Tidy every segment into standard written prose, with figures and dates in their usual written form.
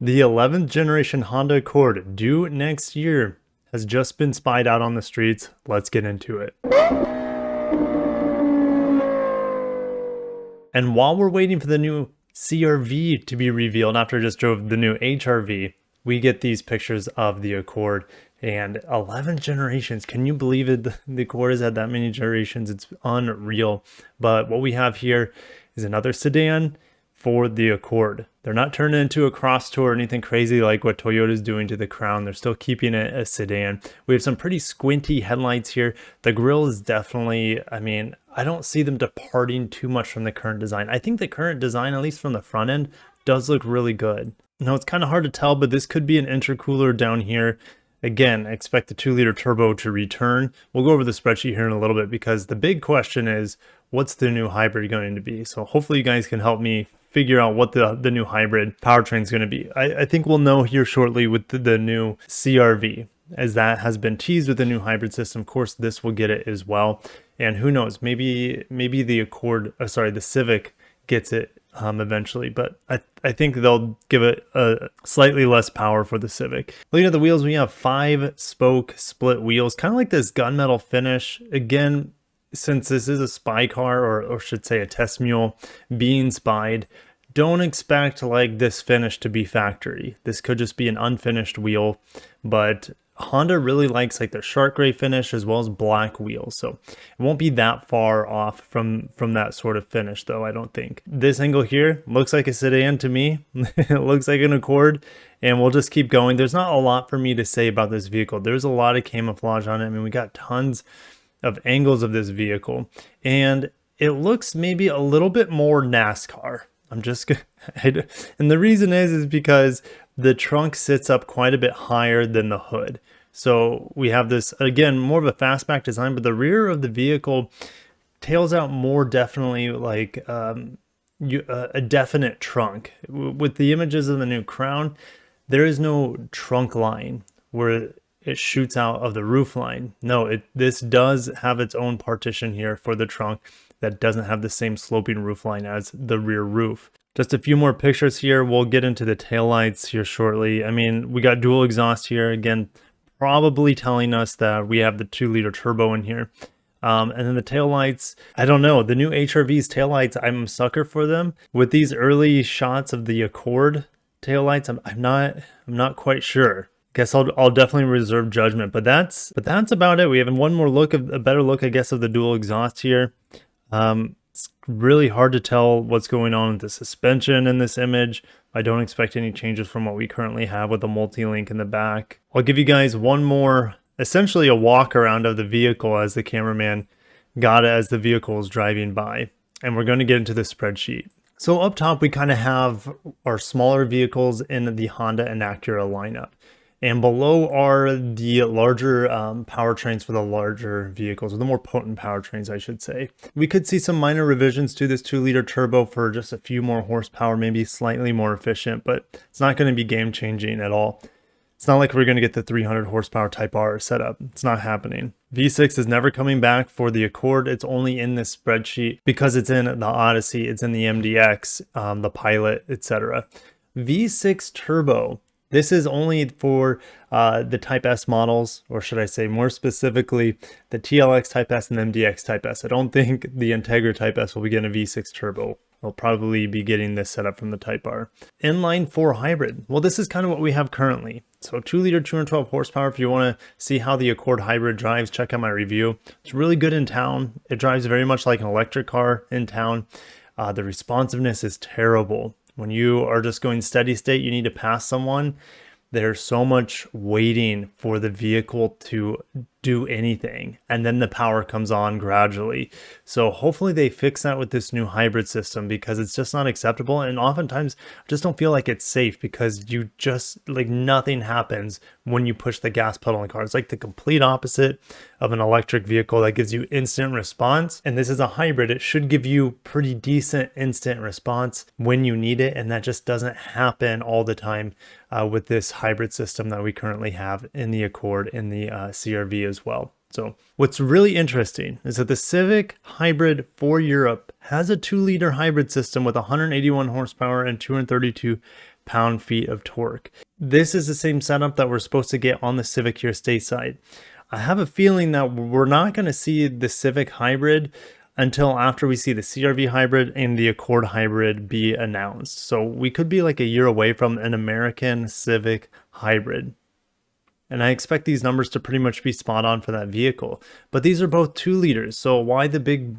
The 11th generation Honda Accord, due next year, has just been spied out on the streets. Let's get into it. And while we're waiting for the new CRV to be revealed after I just drove the new HRV, we get these pictures of the Accord and 11 generations. Can you believe it? The Accord has had that many generations. It's unreal. But what we have here is another sedan for the Accord. They're not turning into a cross tour or anything crazy like what Toyota's doing to the Crown. They're still keeping it a sedan. We have some pretty squinty headlights here. The grille is definitely, I mean, I don't see them departing too much from the current design. I think the current design, at least from the front end, does look really good. Now, it's kind of hard to tell, but this could be an intercooler down here. Again, I expect the 2-liter turbo to return. We'll go over the spreadsheet here in a little bit because the big question is, what's the new hybrid going to be? So hopefully you guys can help me figure out what the new hybrid powertrain is going to be. I think we'll know here shortly with the new CRV, as that has been teased with the new hybrid system. Of course, this will get it as well. And who knows, maybe the Accord, the Civic gets it eventually, but I think they'll give it a slightly less power for the Civic. Looking at the wheels, we have 5-spoke split wheels, kind of like this gunmetal finish. Again, since this is a spy car, or should say a test mule being spied, don't expect like this finish to be factory. This could just be an unfinished wheel, but Honda really likes like their shark gray finish as well as black wheels, so it won't be that far off from that sort of finish, though, I don't think. This angle here looks like a sedan to me. It looks like an Accord, and we'll just keep going. There's not a lot for me to say about this vehicle. There's a lot of camouflage on it. I mean, we got tons of angles of this vehicle, and it looks maybe a little bit more NASCAR. I'm just gonna, and the reason is because the trunk sits up quite a bit higher than the hood. So we have this, again, more of a fastback design, but the rear of the vehicle tails out more definitely like a definite trunk. With the images of the new Crown, there is no trunk line where it shoots out of the roof line. No, this does have its own partition here for the trunk that doesn't have the same sloping roof line as the rear roof. Just a few more pictures here. We'll get into the taillights here shortly. I mean, we got dual exhaust here. Again, probably telling us that we have the 2-liter turbo in here. And then the taillights, I don't know. The new HRV's taillights, I'm a sucker for them. With these early shots of the Accord taillights, I'm not quite sure. Guess I'll definitely reserve judgment, but that's about it. We have one more look, a better look, I guess, of the dual exhaust here. It's really hard to tell what's going on with the suspension in this image. I don't expect any changes from what we currently have with the multi-link in the back. I'll give you guys one more, essentially a walk around of the vehicle as the cameraman got it as the vehicle is driving by. And we're going to get into the spreadsheet. So up top, we kind of have our smaller vehicles in the Honda and Acura lineup. And below are the larger powertrains for the larger vehicles, or the more potent powertrains, I should say. We could see some minor revisions to this 2-liter turbo for just a few more horsepower, maybe slightly more efficient, but it's not going to be game-changing at all. It's not like we're going to get the 300 horsepower Type R setup. It's not happening. V6 is never coming back for the Accord. It's only in this spreadsheet because it's in the Odyssey, it's in the MDX, the Pilot, etc. V6 turbo. This is only for the Type S models, or should I say more specifically, the TLX Type S and the MDX Type S. I don't think the Integra Type S will be getting a V6 turbo. We'll probably be getting this set up from the Type R. Inline 4 hybrid. Well, this is kind of what we have currently. So 2-liter, 212 horsepower. If you want to see how the Accord hybrid drives, check out my review. It's really good in town. It drives very much like an electric car in town. The responsiveness is terrible. When you are just going steady state, you need to pass someone. There's so much waiting for the vehicle to do anything, and then the power comes on gradually. So hopefully they fix that with this new hybrid system, because it's just not acceptable. And oftentimes I just don't feel like it's safe, because you just, like, nothing happens when you push the gas pedal in the car. It's like the complete opposite of an electric vehicle that gives you instant response. And this is a hybrid. It should give you pretty decent instant response when you need it, and that just doesn't happen all the time with this hybrid system that we currently have in the Accord and the CRV as well. So what's really interesting is that the Civic Hybrid for Europe has a 2-liter hybrid system with 181 horsepower and 232 pound-feet of torque. This is the same setup that we're supposed to get on the Civic here stateside. I have a feeling that we're not going to see the Civic hybrid until after we see the CR-V hybrid and the Accord hybrid be announced. So we could be like a year away from an American Civic hybrid. And I expect these numbers to pretty much be spot on for that vehicle. But these are both 2 liters, so why the big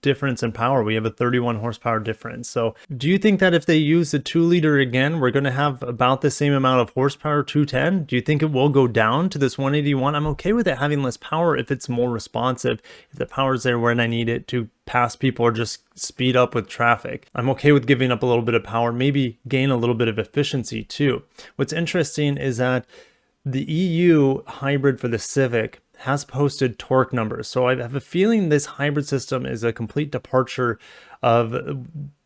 difference in power? We have a 31 horsepower difference. So do you think that if they use the 2-liter again, we're going to have about the same amount of horsepower, 210? Do you think it will go down to this 181? I'm okay with it having less power if it's more responsive, if the power's there when I need it to pass people or just speed up with traffic. I'm okay with giving up a little bit of power, maybe gain a little bit of efficiency too. What's interesting is that the EU hybrid for the Civic has posted torque numbers. So I have a feeling this hybrid system is a complete departure of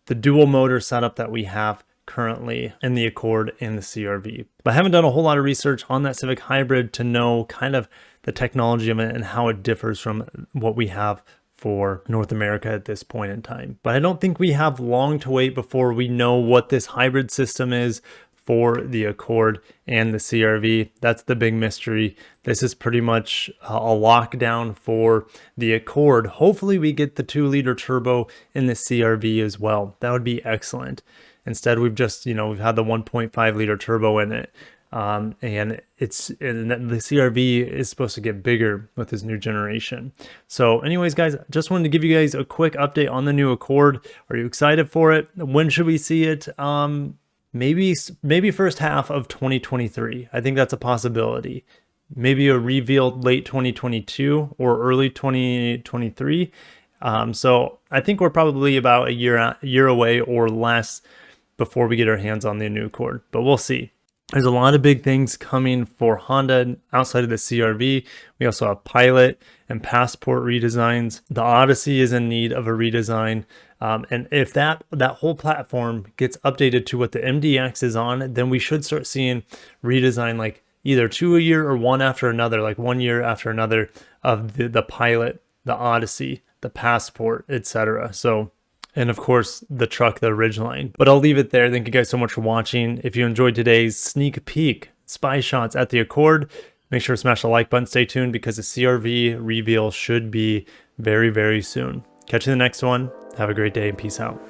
the dual motor setup that we have currently in the Accord and the CR-V. But I haven't done a whole lot of research on that Civic hybrid to know kind of the technology of it and how it differs from what we have for North America at this point in time. But I don't think we have long to wait before we know what this hybrid system is for the Accord and the CR-V. That's the big mystery. This is pretty much a lockdown for the Accord. Hopefully we get the 2-liter turbo in the CR-V as well. That would be excellent. Instead, we've just, we've had the 1.5-liter turbo in it. And the CR-V is supposed to get bigger with this new generation. So anyways, guys, just wanted to give you guys a quick update on the new Accord. Are you excited for it? When should we see it? Maybe first half of 2023. I think that's a possibility. Maybe a reveal late 2022 or early 2023. So I think we're probably about a year away or less before we get our hands on the new Accord, but we'll see. There's a lot of big things coming for Honda outside of the CR-V. We also have Pilot and Passport redesigns. The Odyssey is in need of a redesign. And if that whole platform gets updated to what the MDX is on, then we should start seeing redesign like either 2 a year or one after another, like 1 year after another of the Pilot, the Odyssey, the Passport, etc. So, and of course the truck, the Ridgeline. But I'll leave it there. Thank you guys so much for watching. If you enjoyed today's sneak peek spy shots at the Accord, make sure to smash the like button. Stay tuned because the CR-V reveal should be very, very soon. Catch you in the next one. Have a great day and peace out.